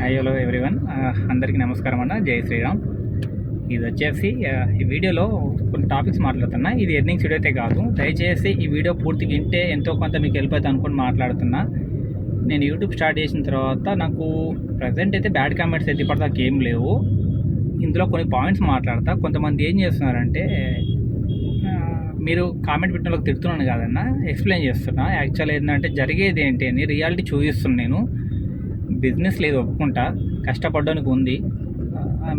Hello everyone, అందరికీ నమస్కారం అన్న. జై శ్రీరామ్. ఇది వచ్చేసి ఈ వీడియోలో కొన్ని టాపిక్స్ మాట్లాడుతున్నా. ఇది ఎర్నింగ్స్ వీడియో అయితే కాదు. దయచేసి ఈ వీడియో పూర్తిగా వింటే ఎంతో కొంత మీకు వెళ్ళిపోతుంది అనుకుని మాట్లాడుతున్నా. నేను యూట్యూబ్ స్టార్ట్ చేసిన తర్వాత నాకు ప్రజెంట్ అయితే బ్యాడ్ కామెంట్స్ అయితే ఇప్పటిదాకా ఏం లేవు. ఇందులో కొన్ని పాయింట్స్ మాట్లాడతా. కొంతమంది ఏం చేస్తున్నారంటే, మీరు కామెంట్ పెట్టిన వాళ్ళకి తిడుతున్నాను కాదన్నా, ఎక్స్ప్లెయిన్ చేస్తున్నా. యాక్చువల్ ఏంటంటే జరిగేది ఏంటి అని రియాలిటీ చూపిస్తున్నాను. నేను బిజినెస్ లేదు, ఒప్పుకుంటా, కష్టపడడానికి ఉంది.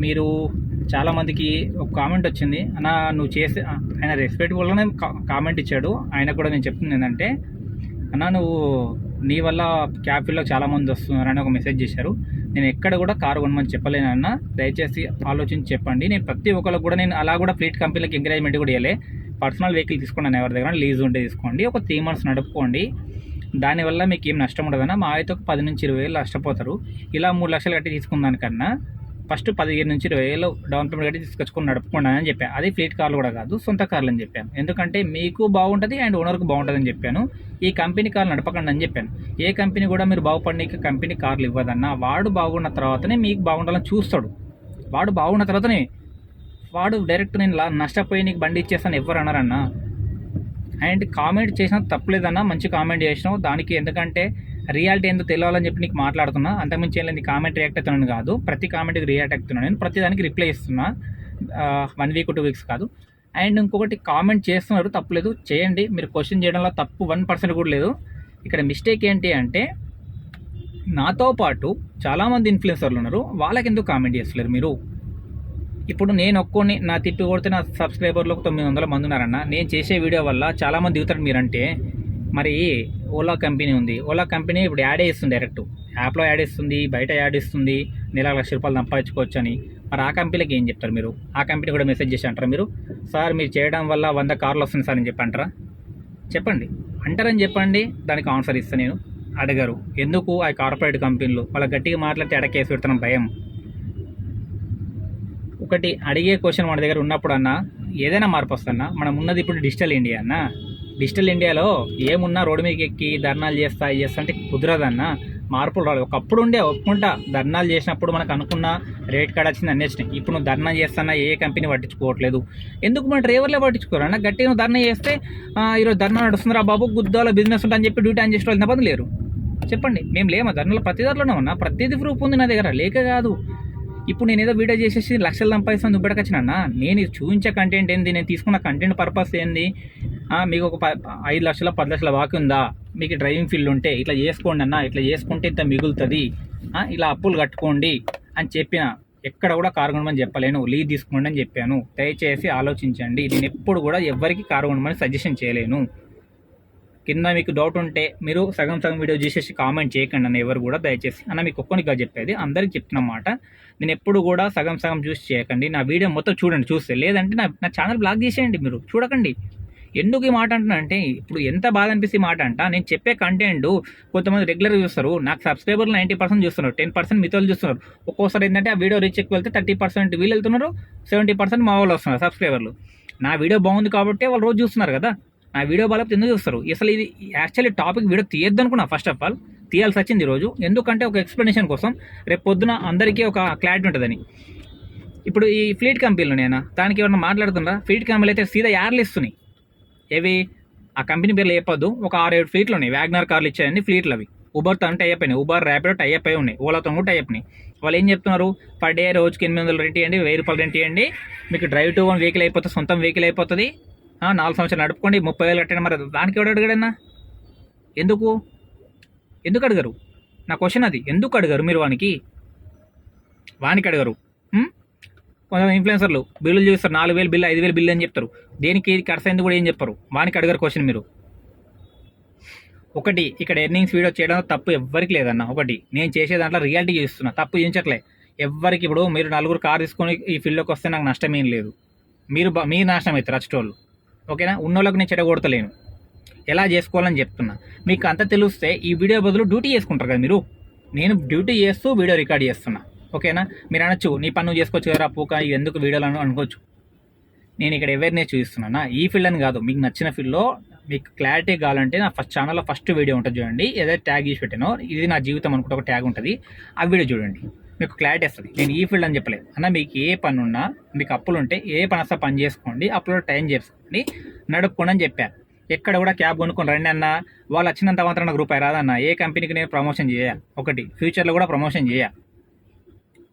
మీరు చాలామందికి ఒక కామెంట్ వచ్చింది, అన్న నువ్వు చేసే, ఆయన రెస్పెక్ట్ఫుల్గానే కామెంట్ ఇచ్చాడు. ఆయన కూడా నేను చెప్తుంది ఏంటంటే, అన్న నువ్వు నీ వల్ల క్యాపిల్లో చాలామంది వస్తున్నారని ఒక మెసేజ్ చేశారు. నేను ఎక్కడ కూడా కారు కొనమని చెప్పలేను అన్న, దయచేసి ఆలోచించి చెప్పండి. నేను ప్రతి ఒక్కరికి కూడా నేను అలా కూడా ఫ్లీట్ కంపెనీలకు ఎంకరేజ్మెంట్ కూడా ఇవ్వలే. పర్సనల్ వెహికల్ తీసుకున్నాను, ఎవరి దగ్గర లీజ్ ఉంటే తీసుకోండి, ఒక 3 months నడుపుకోండి, దానివల్ల మీకు ఏం నష్టం ఉండదన్న. మా అయితే ఒక 10 నుంచి 20 వేలు నష్టపోతారు. ఇలా 3 లక్షలు కట్టి తీసుకున్న దానికన్నా ఫస్ట్ 15 నుంచి 20 వేలు డౌన్ పేమెంట్ కట్టి తీసుకొచ్చుకొని నడుపుకోండి అని చెప్పాను. అది ఫ్లీట్ కార్లు కూడా కాదు, సొంత కార్లు అని చెప్పాను. ఎందుకంటే మీకు బాగుంటుంది అండ్ ఓనర్కి బాగుంటుంది అని చెప్పాను. ఈ కంపెనీ కార్లు నడపకండి అని చెప్పాను. ఏ కంపెనీ కూడా మీరు బాగుపడడానికి కంపెనీ కార్లు ఇవ్వదన్న. వాడు బాగున్న తర్వాతనే మీకు బాగుండాలని చూస్తాడు. వాడు బాగున్న తర్వాతనే వాడు డైరెక్ట్ నేను నష్టపోయి నీకు బండి ఇచ్చేస్తాను ఎవరు అన్నారన్నా. అండ్ కామెంట్ చేసినా తప్పలేదన్నా, మంచి కామెంట్ చేసినావు దానికి. ఎందుకంటే రియాలిటీ ఏందో తెలియాలని చెప్పి నీకు మాట్లాడుతున్నా, అంతకుమించి ఏం లేదు. కామెంట్ రియాక్ట్ అవుతున్నాను కాదు, ప్రతి కామెంట్కి రియాక్ట్ అవుతున్నాను. నేను ప్రతి దానికి రిప్లై ఇస్తున్నా, 1 week 2 weeks కాదు. అండ్ ఇంకొకటి, కామెంట్ చేస్తున్నారు తప్పలేదు, చేయండి. మీరు క్వశ్చన్ చేయడంలో తప్పు 1% కూడా లేదు. ఇక్కడ మిస్టేక్ ఏంటి అంటే, నాతో పాటు చాలామంది ఇన్ఫ్లుయెన్సర్లు ఉన్నారు, వాళ్ళకి ఎందుకు కామెంట్ చేస్తలేరు మీరు? ఇప్పుడు నేను ఒక్కొని నా తిట్టు కొడితే నా సబ్స్క్రైబర్లకు 900 మంది ఉన్నారన్న. నేను చేసే వీడియో వల్ల చాలామంది దిగుతారు. మీరంటే మరి ఓలా కంపెనీ ఉంది, ఓలా కంపెనీ ఇప్పుడు యాడ్ ఇస్తుంది, డైరెక్ట్ యాప్లో యాడ్ ఇస్తుంది, బయట యాడ్ ఇస్తుంది, నెల ₹1,00,000 సంపాదించుకోవచ్చు అని. మరి ఆ కంపెనీకి ఏం చెప్తారు మీరు? ఆ కంపెనీ కూడా మెసేజ్ చేసి అంటారా మీరు, సార్ మీరు చేయడం వల్ల 100 కార్లు వస్తుంది సార్ అని చెప్పి అంటారా? చెప్పండి, అంటారని చెప్పండి, దానికి ఆన్సర్ ఇస్తాను నేను. అడగరు ఎందుకు? ఆ కార్పొరేట్ కంపెనీలు వాళ్ళ గట్టిగా మాట్లాడితే ఎడకేసి పెడుతున్నాం భయం. ఒకటి అడిగే క్వశ్చన్ మన దగ్గర ఉన్నప్పుడు అన్న ఏదైనా మార్పు వస్తుందన్న. మనం ఉన్నది ఇప్పుడు డిజిటల్ ఇండియా అన్న. డిజిటల్ ఇండియాలో ఏమున్నా రోడ్డు మీదకి ఎక్కి ధర్నాలు చేస్తా అంటే కుదరదన్న. మార్పులు రాలేదు. ఒకప్పుడు ఉండే, ఒప్పుకుంటా, ధర్నాలు చేసినప్పుడు మనకు అనుకున్న రేట్ కార్డ్ వచ్చింది, అన్నీ వచ్చినాయి. ఇప్పుడు నువ్వు ధర్నా చేస్తున్నా ఏ కంపెనీ పట్టించుకోవట్లేదు. ఎందుకు మన డ్రైవర్లే పట్టించుకోరన్న? గట్టిగా నువ్వు ధర్నా చేస్తే ఈరోజు ధర్నా నడుస్తుందిరా బాబు, గుద్దాల బిజినెస్ ఉంటా అని చెప్పి డ్యూటీ ఆన్ చేసే వాళ్ళు ఎంతమంది లేరు చెప్పండి? మేము లేమా ధర్నాలో? ప్రతి దాంట్లోనే ఉన్నా, ప్రతిదీ ప్రూఫ్ ఉంది నా దగ్గర, లేక కాదు. ఇప్పుడు నేను ఏదో వీడియో చేసేసి లక్షలు సంపాదిస్తాను దుబ్బడకొచ్చినా? నేను చూపించే కంటెంట్ ఏంది, నేను తీసుకున్న కంటెంట్ పర్పస్ ఏంది? మీకు ఒక 5 లక్షల 10 లక్షల వాకి ఉందా, మీకు డ్రైవింగ్ ఫీల్డ్ ఉంటే ఇట్లా చేసుకోండి అన్న, ఇట్లా చేసుకుంటే ఇంత మిగులుతుంది, ఇలా అప్పులు కట్టుకోండి అని చెప్పిన. ఎక్కడ కూడా కారు కొనమని చెప్పలేను, లీజ్ తీసుకోండి అని చెప్పాను. దయచేసి ఆలోచించండి. నేను ఎప్పుడు కూడా ఎవరికి కారు కొనమని సజెషన్ చేయలేను. కింద మీకు డౌట్ ఉంటే మీరు సగం వీడియో చూసేసి కామెంట్ చేయకండి అన్న, ఎవరు కూడా దయచేసి. అన్న మీకు ఒక్కనిగా చెప్పేది, అందరికి చెప్తున్నమాట. నేను ఎప్పుడు కూడా సగం చూసి చేయకండి. నా వీడియో మొత్తం చూడండి. చూస్తే లేదంటే నా ఛానల్ బ్లాక్ చేసేయండి, మీరు చూడకండి. ఎందుకు ఈ మాట అంటున్నా అంటే, ఇప్పుడు ఎంత బాధ అనిపిస్తే మాట అంట. నేను చెప్పే కంటెంట్ కొంతమంది రెగ్యులర్గా చూస్తారు, నాకు సబ్స్క్రైబర్లు 90% చూస్తున్నారు, 10% మిగతాలు చూస్తున్నారు. ఒక్కోసారి ఏంటంటే ఆ వీడియో రీచ్ ఎక్కువ వెళ్తే 30% వీళ్ళు వెళ్తున్నారు, 70% మా వాళ్ళు వస్తున్నారు సబ్స్క్రైబర్లు. నా వీడియో బాగుంది కాబట్టి వాళ్ళు రోజు చూస్తున్నారు కదా. నా వీడియో బాగా ఎందుకు చూస్తారు? అసలు ఇది యాక్చువల్లీ టాపిక్ వీడియో తీయద్దు అనుకున్నా. ఫస్ట్ ఆఫ్ ఆల్ తీయాల్సి వచ్చింది ఈరోజు, ఎందుకంటే ఒక ఎక్స్ప్లెనేషన్ కోసం. రేపు పొద్దున అందరికీ ఒక క్లారిటీ ఉంటుందని. ఇప్పుడు ఈ ఫ్లీట్ కంపెనీలు నేను దానికి ఏమన్నా మాట్లాడుతున్నా? ఫ్లీట్ కంపెనీలు అయితే సీదా యార్లు ఇస్తున్నాయి. ఏవి? ఆ కంపెనీ పేర్లు చెప్పొద్దు, ఒక 6-7 ఫ్లీట్లు ఉన్నాయి. వ్యాగ్నర్ కార్లు ఇచ్చాయండి ఫ్లీట్లు. అవి ఉబర్తో టై అయిపోయినాయి, ఉబర్ ర్యాపిడో టై అయిపోయి ఉన్నాయి, ఓలాతో కూడా టై అయిపోయినాయి. వాళ్ళు ఏం చెప్తున్నారు? పర్ డే రోజుకి 800 రెంట్ ఇవ్వండి, ₹1000 రెంట్ ఇవ్వండి, మీకు డ్రైవ్ టు ఓన్ వెహికల్ అయిపోతుంది, సొంతం వెహికల్ అయిపోతుంది, 4 సంవత్సరాలు నడుపుకోండి, 30,000 కట్టండి. మరి దానికి ఎవడు అడిగాడన్నా? ఎందుకు అడగరు? నా క్వశ్చన్ అది. ఎందుకు అడగరు మీరు? వానికి అడగరు. కొంచెం ఇన్ఫ్లుయెన్సర్లు బిల్లులు చూస్తారు, 4,000 బిల్లు, 5,000 బిల్లు అని చెప్తారు. దేనికి ఖర్చు అయింది కూడా ఏం చెప్పరు. వానికి అడగరు క్వశ్చన్ మీరు. ఒకటి, ఇక్కడ ఎర్నింగ్స్ వీడియో చేయడం తప్పు ఎవ్వరికి లేదన్న. ఒకటి, నేను చేసే దాంట్లో రియాలిటీ చూస్తున్నా, తప్పు చూపించట్లే ఎవ్వరికి. ఇప్పుడు మీరు 4 కారు తీసుకొని ఈ ఫీల్డ్లోకి వస్తే నాకు నష్టం ఏం లేదు. మీరు నాశనం అవుతారు రచ్చటోళ్ళు, ఓకేనా? ఉన్నోళ్ళకి నేను చెడగొడతలేను, ఎలా చేసుకోవాలని చెప్తున్నా. మీకు అంత తెలిస్తే ఈ వీడియో బదులు డ్యూటీ చేసుకుంటారు కదా మీరు. నేను డ్యూటీ చేస్తూ వీడియో రికార్డ్ చేస్తున్నా, ఓకేనా? మీరు అనొచ్చు, నీ పన్ను చేసుకోవచ్చు కదా పూక, ఎందుకు వీడియోలు అనుకోవచ్చు. నేను ఇక్కడ అవేర్నెస్ చూపిస్తున్నానా, ఈ ఫీల్డ్ అని కాదు, మీకు నచ్చిన ఫీల్డ్లో మీకు క్లారిటీ కావాలంటే నా ఛానల్లో ఫస్ట్ వీడియో ఉంటుంది చూడండి, ఏదైతే ట్యాగ్ చేసి పెట్టానో ఇది నా జీవితం అనుకుంటే ఒక ట్యాగ్ ఉంటుంది, ఆ వీడియో చూడండి, మీకు క్లారిటీ వస్తుంది. నేను ఈ ఫీల్డ్ అని చెప్పలేదు అన్న, మీకు ఏ పని ఉన్నా, మీకు అప్పులు ఉంటే ఏ పని వస్తా పని చేసుకోండి, అప్పులో టైం చేసుకోండి, నడుపుకోండి అని చెప్పాను. ఎక్కడ కూడా క్యాబ్ కొనుక్కొని రండి అన్న, వాళ్ళు వచ్చినంత మాత్రం నాకు రూపాయి రాదన్న, ఏ కంపెనీకి నేను ప్రమోషన్ చేయాలి, ఒకటి ఫ్యూచర్లో కూడా ప్రమోషన్ చేయాలి,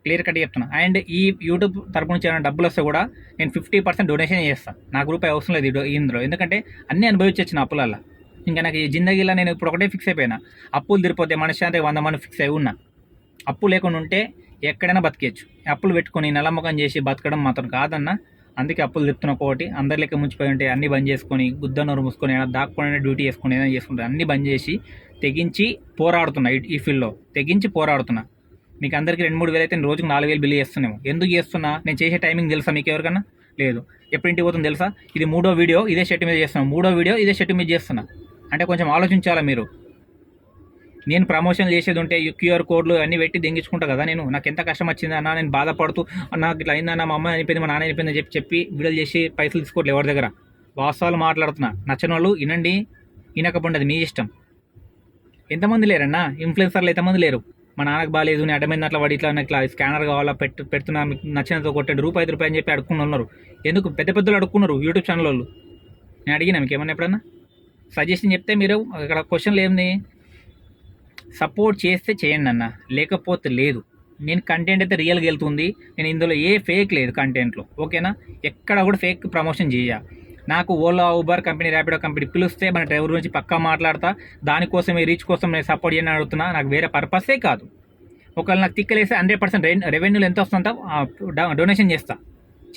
క్లియర్ కట్ చెప్తున్నా. అండ్ ఈ యూట్యూబ్ తరపు నుంచి ఏమైనా డబ్బులు వస్తే కూడా నేను 50% డొనేషన్ చేస్తాను, నాకు రూపాయి అవసరం లేదు ఇందులో, ఎందుకంటే అన్నీ అనుభవించొచ్చిన అప్పులల్లో. ఇంకా నాకు ఈ జిందగీలో నేను ఇప్పుడు ఒకటే ఫిక్స్ అయిపోయినా, అప్పులు తిరిపోతే మనశ్శాంతి 100 మంది ఫిక్స్ అయి ఉన్నా. అప్పు లేకుండా ఉంటే ఎక్కడైనా బతికేయచ్చు, అప్పులు పెట్టుకొని నల్లమ్మకం చేసి బతకడం మాత్రం కాదన్న. అందుకే అప్పులు తిప్పుతున్న ఒకటి, అందరి లెక్క ముంచిపోయి ఉంటే అన్నీ బంద్ చేసుకొని, గుద్దనూరు మూసుకొని, ఏదైనా దాక్కొని డ్యూటీ చేసుకొని ఏదైనా చేసుకుంటే అన్నీ బంద్ చేసి తెగించి పోరాడుతున్నా, ఈ ఫీల్డ్లో తెగించి పోరాడుతున్నా. మీకు అందరికీ 2-3 వేలు అయితే నేను రోజుకు 4,000 బిల్లు చేస్తున్నాము. ఎందుకు చేస్తున్నా, నేను చేసే టైమింగ్ తెలుసా మీకు ఎవరికన్నా? లేదు. ఎప్పుడు ఇంటికి పోతుంది తెలుసా? ఇది 3వ వీడియో ఇదే షర్ట్ మీద చేస్తున్నా, 3వ వీడియో ఇదే షర్ట్ మీద చేస్తున్నా. అంటే కొంచెం ఆలోచించాలా మీరు. నేను ప్రమోషన్ చేసేది ఉంటే QR కోడ్లు అన్నీ పెట్టి దెంగించుకుంటా కదా నేను, నాకు ఎంత కష్టం వచ్చింది అన్న, నేను బాధపడుతూ నాకు ఇట్లా అయిందన్న, మా అమ్మ అనిపోయింది, మా నాన్న అనిపోయిందని చెప్పి వీడియోలు చేసి పైసలు తీసుకోవట్లేదు ఎవరి దగ్గర. వాస్తవాలు మాట్లాడుతున్నా, నచ్చిన వాళ్ళు వినండి, వినకపోండి అది మీ ఇష్టం. ఎంతమంది లేరన్నా ఇన్ఫ్లుయెన్సర్లు, ఎంతమంది లేరు? మా నాన్నకు బాగాలేదు, నేను అడ్డమైన అట్లా వాడి ఇట్లా స్కానర్ కావాలా పెడుతున్నా, మీకు నచ్చినంత కొట్టండి, రూపాయి అని చెప్పి అడుక్కుని ఉన్నారు. ఎందుకు పెద్ద పెద్దలు అడుక్కున్నారు యూట్యూబ్ ఛానల్ వాళ్ళు. నేను అడిగినా మీకు ఏమన్నా ఎప్పుడన్నా సజెషన్ చెప్తే మీరు ఇక్కడ క్వశ్చన్లు ఏంది, సపోర్ట్ చేస్తే చేయండి అన్న, లేకపోతే లేదు. నేను కంటెంట్ అయితే రియల్గా వెళ్తుంది, నేను ఇందులో ఏ ఫేక్ లేదు కంటెంట్లో, ఓకేనా? ఎక్కడ కూడా ఫేక్ ప్రమోషన్ చేయ. నాకు Ola, Uber company, Rapido company పిలిస్తే మన డ్రైవర్ గురించి పక్కా మాట్లాడతా, దానికోసం ఈ రీచ్ కోసం నేను సపోర్ట్ చేయని అడుగుతున్నా, నాకు వేరే పర్పసే కాదు. ఒకవేళ నాకు తిక్కలేస్తే 100% రెవెన్యూలు ఎంత వస్తుందో డొనేషన్ చేస్తా,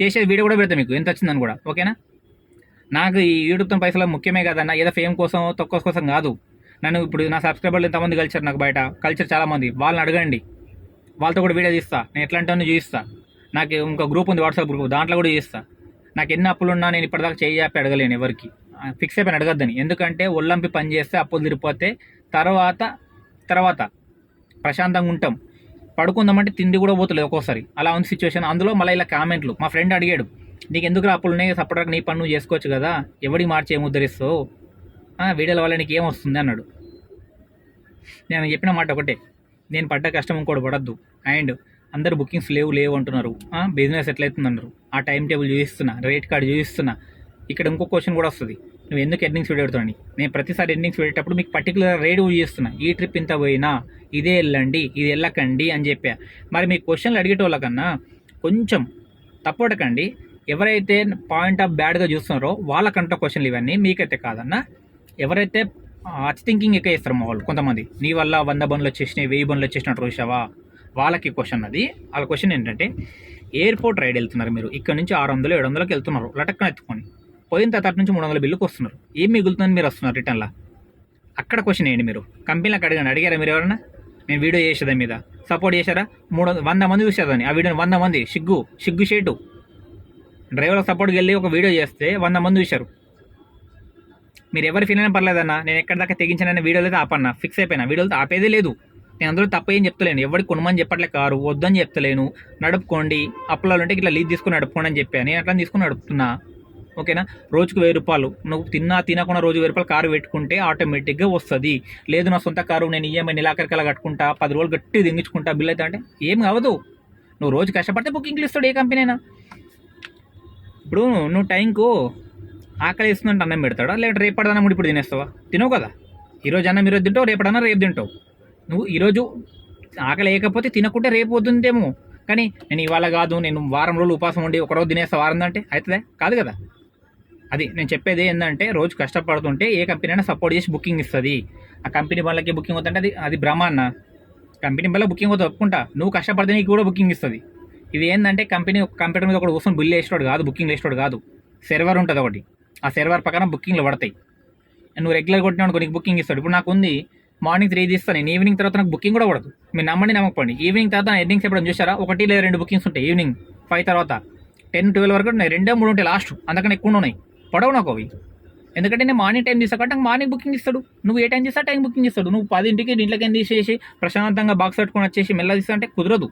చేసేది వీడియో కూడా పెడతా మీకు ఎంత వచ్చిందని కూడా, ఓకేనా? నాకు ఈ యూట్యూబ్తో పైసలు ముఖ్యమే కదన్న, ఏదో ఫేమ్ కోసం తక్కువ కోసం కాదు. నన్ను ఇప్పుడు నా సబ్స్క్రైబర్లు ఎంతమంది కలిసారు నాకు బయట, కల్చర్ చాలామంది, వాళ్ళని అడగండి, వాళ్ళతో కూడా వీడియో తీస్తా, నేను ఎట్లాంటి చూపిస్తా. నాకు ఇంకో గ్రూప్ ఉంది, వాట్సాప్ గ్రూప్, దాంట్లో కూడా చూపిస్తా. నాకు ఎన్ని అప్పులు ఉన్నా నేను ఇప్పటిదాకా చేయాపి అడగలేను ఎవరికి, ఫిక్స్ అయిపోయిన అడగద్దని. ఎందుకంటే ఒళ్ళంపి పని చేస్తే అప్పులు తిరిగిపోతే తర్వాత ప్రశాంతంగా ఉంటాం, పడుకుందామంటే తిండి కూడా పోతలేదు ఒక్కోసారి, అలా ఉంది సిచ్యువేషన్. అందులో మళ్ళీ ఇలా కామెంట్లు, మా ఫ్రెండ్ అడిగాడు, నీకు ఎందుకు అప్పులు ఉన్నాయి, సపరేట్గా నీ పన్ను చేసుకోవచ్చు కదా, ఎవడికి మార్చి ఏం ఉద్ధరిస్తావు, వీడియోల వల్ల నీకు ఏమొస్తుంది అన్నాడు. నేను చెప్పిన మాట ఒకటే, నేను పడ్డ కష్టం ఇంకోటి పడద్దు. అండ్ అందరు బుకింగ్స్ లేవు అంటున్నారు, బిజినెస్ ఎట్లయితుంది అన్నారు. ఆ టైం టేబుల్ చూపిస్తున్నా, రేట్ కార్డు చూపిస్తున్నా. ఇక్కడ ఇంకో క్వశ్చన్ కూడా వస్తుంది, నువ్వు ఎందుకు ఎర్నింగ్స్ వీడియో పెడతావు అని. నేను ప్రతిసారి ఎర్నింగ్స్ పెట్టేటప్పుడు మీకు పర్టికులర్ రేట్ చూపిస్తున్నా, ఈ ట్రిప్ ఇంత పోయినా ఇదే వెళ్ళండి, ఇది వెళ్ళకండి అని చెప్పా. మరి మీ క్వశ్చన్లు అడిగేటోళ్ళకన్నా కొంచెం తప్పడకండి. ఎవరైతే పాయింట్ ఆఫ్ బ్యాడ్గా చూస్తున్నారో వాళ్ళకంట క్వశ్చన్లు ఇవన్నీ, మీకైతే కాదన్నా. ఎవరైతే అతి థింకింగ్ ఎక్కువ చేస్తారు మా వాళ్ళు కొంతమంది, నీ వల్ల 100 బండ్లు వచ్చేసినాయి, 1000 బండ్లు వచ్చేసినట్టు చూసావా, వాళ్ళకి క్వశ్చన్ అది. వాళ్ళ క్వశ్చన్ ఏంటంటే, ఎయిర్పోర్ట్ రైడ్ వెళ్తున్నారు మీరు, ఇక్కడ నుంచి 600-700కి వెళ్తున్నారు లటక్కన ఎత్తుకొని, పోయిన తర్వాత నుంచి 300 బిల్లుకి వస్తున్నారు, ఏం మిగులుతుంది మీరు వస్తున్నారు రిటర్న్లా? అక్కడ క్వశ్చన్ ఏంటి మీరు కంపెనీలకు అడిగారా మీరు ఎవరన్నా? నేను వీడియో చేసేదా మీద సపోర్ట్ చేశారా? 100 మంది చూసేదాన్ని ఆ వీడియోని, 100 మంది సిగ్గు షేటు డ్రైవర్లకు సపోర్ట్కి వెళ్ళి ఒక వీడియో చేస్తే 100 మంది చూశారు. మీరు ఎవరు ఫీల్ అయినా పర్లేదన్నా, నేను ఎక్కడ దాకా తెగించానని వీడియోలు అయితే ఆపన్నా, ఫిక్స్ అయిపోయినా, వీడియోలతో ఆపేదే లేదు. నేను అందులో తప్ప ఏం చెప్తలేను, ఎవరికి కొనమని చెప్పట్లే, కారు వద్దని చెప్తలేను, నడుపుకోండి, అప్పులలో ఉంటే ఇట్లా లీజ్ తీసుకుని నడుపుకోండి అని చెప్పాను. నేను అట్లా తీసుకుని నడుపుతున్నా, ఓకేనా? రోజుకు 1000 రూపాయలు, నువ్వు తినకుండా రోజు 1000 రూపాయలు కారు పెట్టుకుంటే ఆటోమేటిక్గా వస్తుంది. లేదు నా సొంత కారు, నేను ఈఎంఐ నెలాఖరికల్లా కట్టుకుంటా, 10 రోజులు గట్టి దింగించుకుంటా, బిల్ అయితే అంటే ఏం కావదు. నువ్వు రోజు కష్టపడితే బుకింగ్లు ఇస్తాడు ఏ కంపెనీ అయినా. ఇప్పుడు నువ్వు టైంకు ఆకలి వేస్తుందంటే అన్నం పెడతాడా, లేదంటే రేపడదన్నా కూడా ఇప్పుడు తినేస్తావా? తినవు కదా. ఈరోజు అన్నం ఈరోజు తింటావు, రేపడన్నా రేపు తింటావు. నువ్వు ఈరోజు ఆకలి వేయకపోతే తినకుంటే రేపు వద్దుందేమో, కానీ నేను ఇవాళ కాదు, నేను వారం రోజులు ఉపాసం ఉండి ఒకరోజు తినేస్తా వారం అంటే అవుతుందే? కాదు కదా. అది నేను చెప్పేది ఏంటంటే, రోజు కష్టపడుతుంటే ఏ కంపెనీ అయినా సపోర్ట్ చేసి బుకింగ్ ఇస్తుంది. ఆ కంపెనీ వాళ్ళకి బుకింగ్ అవుతుంటే అది భ్రమ అన్న. కంపెనీ వల్ల బుకింగ్ అవుతుంది ఒప్పుకుంటా, నువ్వు కష్టపడితే నీకు కూడా బుకింగ్ ఇస్తుంది. ఇది ఏంటంటే కంపెనీ కంప్యూటర్ మీద ఒకటి కూర్చొని బిల్లు వేసేవాడు కాదు, బుకింగ్ వేసేవాడు కాదు. సర్వర్ ఉంటుంది ఒకటి, ఆ సర్వర్ ప్రకారం బుకింగ్లు పడతాయి. నువ్వు రెగ్యులర్ కొట్టినాడు నీకు బుకింగ్ ఇస్తాడు. ఇప్పుడు నాకు ఉంది మార్నింగ్ 3 ఇస్తాను నేను, ఈవినింగ్ తర్వాత నాకు బుకింగ్ కూడా పడదు. మీరు నమ్మండి నమ్మకపోండి, ఈవినింగ్ తర్వాత నా ఎర్నింగ్స్ ఎప్పుడైనా చూసారా? 1 లేదా 2 బుకింగ్స్ ఉంటాయి ఈవినింగ్ 5 తర్వాత, 10-12 వరకు ఉన్నాయి, 2-3 ఉంటాయి లాస్ట్, అంతకన్నా ఎక్కువ ఉన్నాయి, పడవు నాకు అవి. ఎందుకంటే నేను మార్నింగ్ టైం తీసా కాబట్టి నాకు మార్నింగ్ బుకింగ్ ఇస్తాడు. నువ్వు ఏ టైం చేస్తా టైం బుకింగ్ ఇస్తాడు. నువ్వు 10ంటికి ఇంట్లోకి తీసేసి ప్రశాంతంగా బాక్స్ పెట్టుకొని వచ్చేసి మెల్ల తీస్తా అంటే కుదరదు.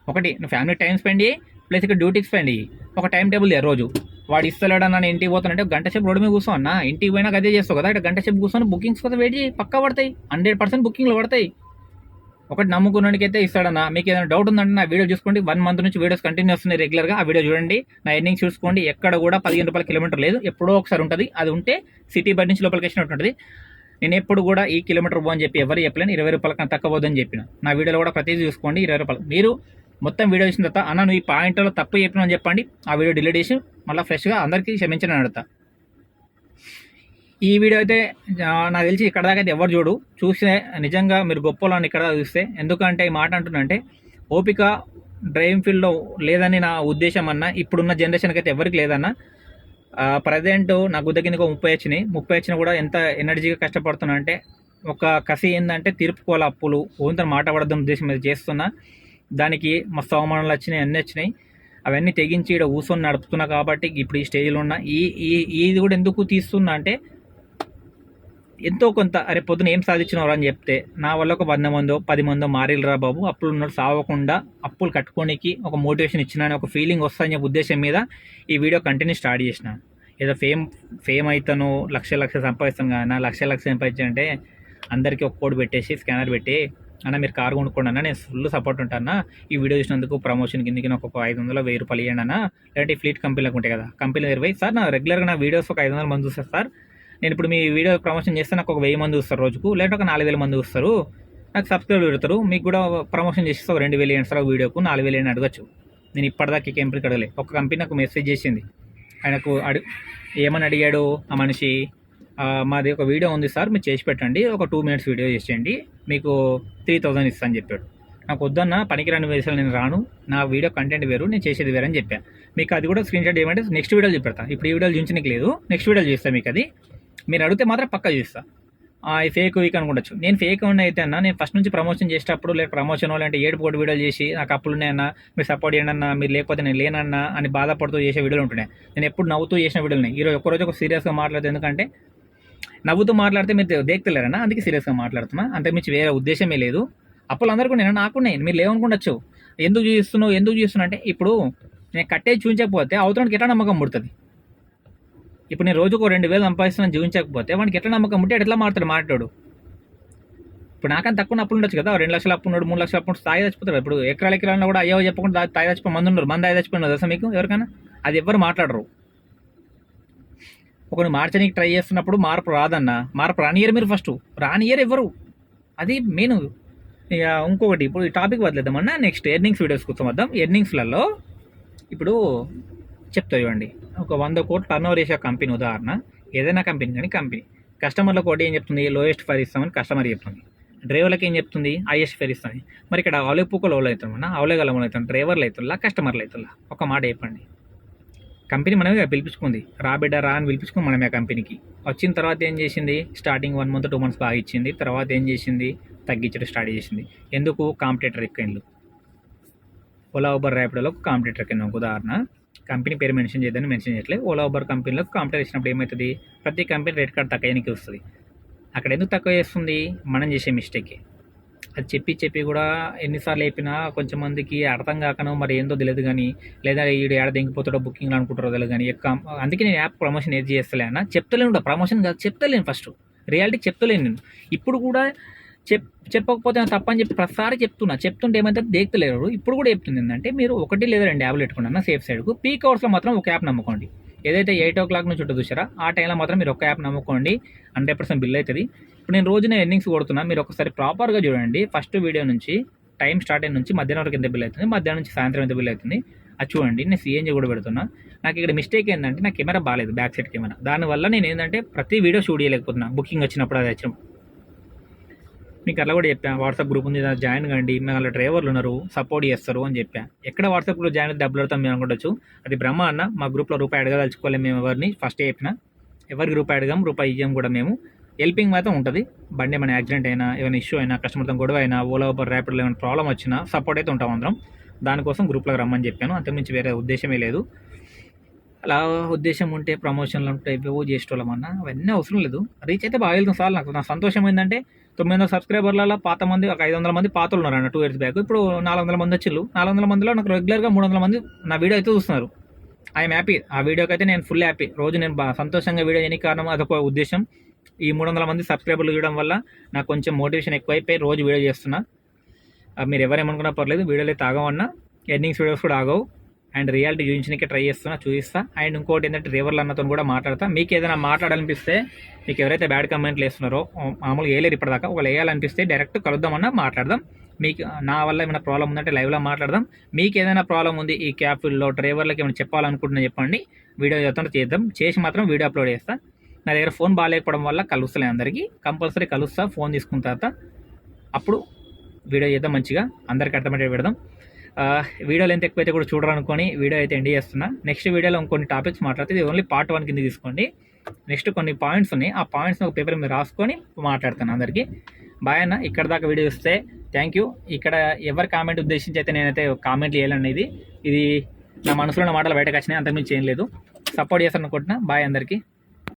ఒకటి నువ్వు ఫ్యామిలీ టైం స్పెండ్ చేయి, ప్లస్ ఇక్కడ డ్యూటీకి స్పెండ్ ఇయ్యి. ఒక టైం టేబుల్ రోజు వాడు ఇస్తలేడన్నా నేను ఇంటికి పోతానంటే ఒక గంట సేపు రోడ్డు మీద కూర్చో అన్న. ఇంటికి పోయినా అదే చేస్తావు కదా, ఇక్కడ గంట సేపు కూర్చొని బుకింగ్స్ కోసం వెయిట్ చేయి, పక్కా పడతాయి. 100% బుకింగ్లు పడతాయి. ఒకటి నమ్ముకున్నానికి అయితే ఇస్తాడన్నా. మీకు ఏదైనా డౌట్ ఉందంటే నా వీడియో చూసుకోండి. 1 మంత్ నుంచి వీడియోస్ కంటిన్యూ వస్తున్నాయి రెగ్యులర్గా. ఆ వీడియో చూడండి, నా ఎర్నింగ్స్ చూసుకోండి. ఎక్కడ కూడా 15 రూపాయల కిలోమీటర్ లేదు, ఎప్పుడో ఒకసారి ఉంటుంది. అది ఉంటే సిటీ బయట నుంచి లోపలికి వచ్చినట్టు ఉంటుంది. నేను ఎప్పుడు కూడా ఈ కిలోమీటర్ పో అని చెప్పి ఎవరు చెప్పలేను. 20 రూపాయల కన్నా తక్కువ పోదని చెప్పిన. నా వీడియోలో కూడా ప్రతిదీ చూసుకోండి. 20 రూపాయలు. మీరు మొత్తం వీడియో చూసిన తర్వాత అన్న నువ్వు ఈ పాయింట్లో తప్పు చెప్పినా అని చెప్పండి. ఆ వీడియో డిలీట్ చేసి మళ్ళీ ఫ్రెష్గా అందరికీ క్షమించని అడుగుతా. ఈ వీడియో అయితే నాకు తెలిసి ఇక్కడ దాకా అయితే ఎవరు చూస్తే నిజంగా మీరు గొప్పలని ఇక్కడ చూస్తే. ఎందుకంటే ఈ మాట అంటున్నంటే ఓపిక డ్రైవింగ్ ఫీల్డ్లో లేదని నా ఉద్దేశం అన్న. ఇప్పుడున్న జనరేషన్కి అయితే ఎవరికి లేదన్న. ప్రజెంట్ నాకు ఉద్దకింది 30 వచ్చినాయి. 30 వచ్చినా కూడా ఎంత ఎనర్జీగా కష్టపడుతున్నా అంటే ఒక కసి ఏంటంటే తీర్పుకోవాలి అప్పులు ఓంతో మాట పడద్దని ఉద్దేశం మీద చేస్తున్నా. దానికి మస్తు అవమానాలు వచ్చినాయి, అన్నీ వచ్చినాయి. అవన్నీ తెగించి ఇక్కడ కూర్చొని నడుపుతున్నా కాబట్టి ఇప్పుడు ఈ స్టేజ్లో ఉన్న ఇది కూడా ఎందుకు తీస్తున్నా అంటే ఎంతో కొంత అరే పొద్దున ఏం సాధించినవరా అని చెప్తే నా వల్ల ఒక 100 మందో 10 మందో మారిలరా బాబు, అప్పులు ఉన్నాడు సావకుండా అప్పులు కట్టుకోనికి ఒక మోటివేషన్ ఇచ్చిన అని ఒక ఫీలింగ్ వస్తుందని ఉద్దేశం మీద ఈ వీడియో కంటిన్యూ స్టార్ట్ చేసిన. ఏదో ఫేమ్ అవుతాను లక్ష సంపాదిస్తాను కానీ లక్ష సంపాదించాలంటే అందరికీ ఒక కోడ్ పెట్టేసి స్కానర్ పెట్టి అన్న మీరు కారు కొనుక్కోండి అన్న, నేను ఫుల్ సపోర్ట్ ఉంటాను. ఈ వీడియో చూసినందుకు ప్రమోషన్ కిందకి నాకు ఒక 500 1000 రూపాయలు ఇవ్వండి అన్న. లేదంటే ఫ్లీట్ కంపెనీలకు ఉంటాయి కదా, కంపెనీలు 20 సార్ నా రెగ్యులర్గా నా వీడియోస్ ఒక 500 మంది చూస్తారు సార్. నేను ఇప్పుడు మీ వీడియో ప్రమోషన్ చేస్తే నాకు ఒక 1000 మంది చూస్తారు రోజుకు, లేదంటే ఒక 4000 మంది చూస్తారు. నాకు సబ్స్క్రైబ్ పెడతారు. మీకు కూడా ప్రమోషన్ చేస్తే ఒక 2000 ఇవ్వండి సార్, వీడియోకు 4000 అని అడగచ్చు. నేను ఇప్పటిదాకా కంపెనీకి అడగలే. ఒక కంపెనీ నాకు మెసేజ్ చేసింది. ఆయనకు ఏమని అడిగాడు ఆ మనిషి, మాది ఒక వీడియో ఉంది సార్ మీరు చేసి పెట్టండి, ఒక 2 minutes వీడియో చేసేయండి, మీకు 3000 ఇస్తా అని చెప్పాడు. నాకు వద్దన్న పనికిరాని వేసాలు నేను రాను, నా వీడియో కంటెంట్ వేరు నేను చేసేది వేరు అని చెప్పాను. మీకు అది కూడా స్క్రీన్ షాట్ ఏమంటే నెక్స్ట్ వీడియోలు చెప్పేస్తా. ఇప్పుడు ఈ వీడియోలు చూపించడానికి లేదు, నెక్స్ట్ వీడియోలు చేస్తాను. మీకు అది మీరు అడిగితే మాత్రం పక్కా చూస్తా. ఈ ఫేక్ వీక్ అనుకోవచ్చు. నేను ఫేక్ ఉన్న అయితే అన్న నేను ఫస్ట్ నుంచి ప్రమోషన్ చేసేటప్పుడు లేక ప్రమోషన్ అంటే ఏడుపోటు వీడియోలు చేసి నాకు అప్పులు ఉన్నాయన్న మీరు సపోర్ట్ చేయండి అన్న, మీరు లేకపోతే నేను లేనన్నా అని బాధపడుతూ చేసే వీడియోలు ఉంటున్నాయి. నేను ఎప్పుడు నవ్వుతూ చేసిన వీడియోలు ఉన్నాయి. ఈరోజు ఒక్కరోజు ఒక సీరియస్గా మాట్లాడుతూ, ఎందుకంటే నవ్వుతూ మాట్లాడితే మీరు దేక్తలేరన్నా, అందుకే సీరియస్గా మాట్లాడుతున్నా. అంతకుమించి వేరే ఉద్దేశమే లేదు. అప్పులు అందరికీ నేను నాకున్నాయి, మీరు లేవనుకుండొచ్చు. ఎందుకు చూస్తున్నావు అంటే ఇప్పుడు నేను కట్టేది చూపించకపోతే అవతలకి ఎట్లా నమ్మకం పుడుతుంది. ఇప్పుడు నేను రోజుకు 2000 సంపాదిస్తున్నాను చూపించకపోతే వాడికి ఎట్లా నమ్మకం ఉంటే ఎట్లా మాట్లాడు. ఇప్పుడు నాకని తక్కువ అప్పులు ఉండొచ్చు కదా, 2 లక్షల అప్పు ఉన్నాడు, 3 లక్షల అప్పు స్థాయి చచ్చిపోతాడు. ఇప్పుడు ఎకరాలు కూడా అయ్యో చెప్పకుండా తాయి చచ్చిపోయి మంది ఉన్నారు, మంది చచ్చిపోయినారు తెలుసా మీకు ఎవరికైనా? అది ఎవరు మాట్లాడరు. ఒకరు మార్చడానికి ట్రై చేస్తున్నప్పుడు మార్పు రాదన్న, మార్పు రానియరు మీరు, ఫస్ట్ రానియరు ఎవరు, అది మెయిన్. ఇక ఇంకొకటి ఇప్పుడు ఈ టాపిక్ వదిలేద్దామన్నా, నెక్స్ట్ ఎర్నింగ్స్ వీడియోస్ కోసం వద్దాం. ఎర్నింగ్స్లలో ఇప్పుడు చెప్తా చూడండి. ఒక 100 కోట్లు టర్న్ ఓవర్ చేసే కంపెనీ ఉదాహరణ, ఏదైనా కంపెనీ కానీ కంపెనీ కస్టమర్లకు ఒకటి ఏం చెప్తుంది, లోయెస్ట్ ఫేర్ ఇస్తామని కస్టమర్ చెప్తుంది. డ్రైవర్లకు ఏం చెప్తుంది, హైయెస్ట్ ఫేర్ ఇస్తుంది. మరి ఇక్కడ అవలేపుకలు ఎవరు అవుతామన్నా, అవలేగలం అవుతాం, డ్రైవర్లు అవుతుందా కస్టమర్లు అవుతుందా? ఒక మాట చెప్పండి. కంపెనీ మనమే పిలిపించుకుంది, రా బిడ్డ రా అని పిలిపించుకుంది మనమే. కంపెనీకి వచ్చిన తర్వాత ఏం చేసింది, స్టార్టింగ్ 1 month 2 months బాగా ఇచ్చింది, తర్వాత ఏం చేసింది, తగ్గించడం స్టార్ట్ చేసింది. ఎందుకు? కాంపిటేటర్ ఎక్కిండ్లు. ఓలా ఊబర్ ర్యాపిడోలో కాంపిటేటర్ ఎక్కింది. ఉదాహరణ కంపెనీ పేరు మెన్షన్ చేయదని మెన్షన్ చేయట్లేదు. ఓలా ఊబర్ కంపెనీలో కాంపిటేటర్ ఇచ్చినప్పుడు ఏమవుతుంది, ప్రతి కంపెనీ రేట్ కార్డ్ తక్కువనికి వస్తుంది. అక్కడ ఎందుకు తక్కువ చేస్తుంది, మనం చేసే మిస్టేకే. అది చెప్పి కూడా ఎన్నిసార్లు అయిపోయినా కొంచెం మందికి అర్థం కాకనో మరి ఏందో తెలియదు కానీ, లేదా ఈడు ఏడ దింగిపోతాడో బుకింగ్లు అనుకుంటారో తెలియదు కానీ అందుకే నేను యాప్ ప్రమోషన్ ఏది చేస్తలే అన్న. చెప్తలేను ప్రమోషన్ కాదు, చెప్తలేను, ఫస్ట్ రియాలిటీ చెప్తలేను నేను. ఇప్పుడు కూడా చెప్పకపోతే తప్పని చెప్పి ప్రతిసారి చెప్తుంటే ఏమైతే దేక్తలేరు. ఇప్పుడు కూడా చెప్తుంది ఏంటంటే మీరు 1 లేదా 2 యాప్లు పెట్టుకున్నా సేఫ్ సైడ్కు. పీక్ అవర్స్లో మాత్రం ఒక యాప్ నమ్ముకోండి. ఏదైతే 8 o'clock నుంచి ఉంటుంది చూసారా, ఆ టైంలో మాత్రం మీరు ఒక యాప్ నమ్ముకోండి, 100% బిల్ అవుతుంది. ఇప్పుడు నేను రోజున ఎర్నింగ్స్ కొడుతున్నా, మీరు ఒకసారి ప్రాపర్గా చూడండి. ఫస్ట్ వీడియో నుంచి టైం స్టార్ట్ అయిన నుంచి మధ్యాహ్నం వరకు ఎంత బిల్ అవుతుంది, మధ్యాహ్నం నుంచి సాయంత్రం ఎంత బిల్ అవుతుంది అది చూడండి. నేను సిఎన్జీ కూడా పెడుతున్నా. నాకు ఇక్కడ మిస్టేక్ ఏంటంటే నా కెమెరా బాగాలేదు, బ్యాక్ సైడ్ కెమెరా. దానివల్ల నేను ఏంటంటే ప్రతి వీడియో షూట్ చేయలేకపోతున్నా. బుకింగ్ వచ్చినప్పుడు అది వచ్చినప్పుడు మీకు అట్లా కూడా చెప్పాను. వాట్సాప్ గ్రూప్ ఉంది, జాయిన్ కండి, మేము డ్రైవర్లు ఉన్నారు సపోర్ట్ చేస్తారు అని చెప్పాను. ఎక్కడ వాట్సాప్ గ్రూప్ జాయిన్ అయితే డబ్బులు అడతాం మేము అనుకోవచ్చు. అది బ్రహ్మ అన్న, మా గ్రూప్లో రూపాయి అడగదలుచుకోలేము మేము ఎవరిని. ఫస్ట్ చెప్పిన ఎవరికి రూపాయి అడగాం, రూపాయి ఇవ్వం కూడా మేము. హెల్పింగ్ మాత్రం ఉంటుంది. బండి ఏమైనా యాక్సిడెంట్ అయినా, ఏమైనా ఇష్యూ అయినా, కస్టమర్తో గొడవ అయినా, ఓలా ఊబర్ ర్యాపిడోలో ఏమైనా ప్రాబ్లం వచ్చినా సపోర్ట్ అయితే ఉంటాం అందరం. దానికోసం గ్రూప్లోకి రమ్మని చెప్పాను, అంతకుమించి వేరే ఉద్దేశమే లేదు. అలా ఉద్దేశం ఉంటే ప్రమోషన్లు ఉంటే ఇవేవో చేసేటోళ్ళమన్నా అవన్నీ అవసరం లేదు. రీచ్ అయితే బాగా వెళ్తుంది సార్. నాకు నా సంతోషం ఏంటంటే 900 సబ్స్క్రైబర్లలో పాత మంది ఒక 500 మంది పాతలు ఉన్నారన్న 2 ఇయర్స్ బ్యాక్. ఇప్పుడు 400 మంది వచ్చిళ్ళు. 400 మందిలో నాకు రెగ్యులర్గా 300 మంది నా వీడియో అయితే చూస్తున్నారు. I'm happy. ఆ వీడియోకి అయితే నేను ఫుల్ హ్యాపీ. రోజు నేను సంతోషంగా వీడియో చేయడానికి కారణం అదొక ఉద్దేశం. ఈ 300 మంది సబ్స్క్రైబర్లు చూడడం వల్ల నాకు కొంచెం మోటివేషన్ ఎక్కువైపోయి రోజు వీడియో చేస్తున్నా. మీరు ఎవరేమనుకున్నా పర్లేదు, వీడియోలు అయితే ఆగవన్నా, ఎర్నింగ్స్ వీడియోస్ కూడా ఆగవు. అండ్ రియాలిటీ చూపించడానికి ట్రై చూపిస్తా. అండ్ ఇంకోటి ఏంటంటే డ్రైవర్లు అన్నతో కూడా మాట్లాడతా. మీకు ఏదైనా మాట్లాడాలనిపిస్తే, మీకు ఎవరైతే బ్యాడ్ కామెంట్లు వేస్తున్నారో మామూలుగా వేయలేరు ఇప్పటిదాకా, ఒకవేళ వేయాలనిపిస్తే డైరెక్ట్ కలుద్దామన్నా మాట్లాడదాం. మీకు నా వల్ల ఏమైనా ప్రాబ్లం ఉందంటే లైవ్లో మాట్లాడదాం. మీకు ఏదైనా ప్రాబ్లం ఉంది ఈ క్యాబ్ ఫీల్డ్లో డ్రైవర్లకు ఏమైనా చెప్పాలనుకుంటున్నా చెప్పండి, వీడియో చేద్దాం. చేసి మాత్రం వీడియో అప్లోడ్ చేస్తా. నా దగ్గర ఫోన్ బాగాలేకపోవడం వల్ల కలుస్తలే అందరికీ, కంపల్సరీ కలుస్తా. ఫోన్ తీసుకున్న తర్వాత అప్పుడు వీడియో చేద్దాం, మంచిగా అందరికీ అర్థమయ్యేది పెడదాం. వీడియోలు ఎంత ఎక్కువైతే కూడా చూడరనుకొని వీడియో అయితే ఎండ్ చేస్తున్నా. నెక్స్ట్ వీడియోలో ఇంకొన్ని టాపిక్స్ మాట్లాడితే ఇది ఓన్లీ పార్ట్ 1 కింద తీసుకోండి. నెక్స్ట్ కొన్ని పాయింట్స్ ఉన్నాయి, ఆ పాయింట్స్ని ఒక పేపర్ మీద రాసుకొని మాట్లాడతాను అందరికీ. బాయ్ అన్న. ఇక్కడ దాకా వీడియో ఇస్తే థ్యాంక్ యూ. ఇక్కడ ఎవరి కామెంట్ ఉద్దేశించి అయితే నేనైతే కామెంట్లు చేయాలనేది, ఇది నా మనసులో ఉన్న మాటలు బయటకు వచ్చినాయి, అంతకుమించి ఏం లేదు. సపోర్ట్ చేస్తాను అనుకుంటున్నా. బాయ్ అందరికీ.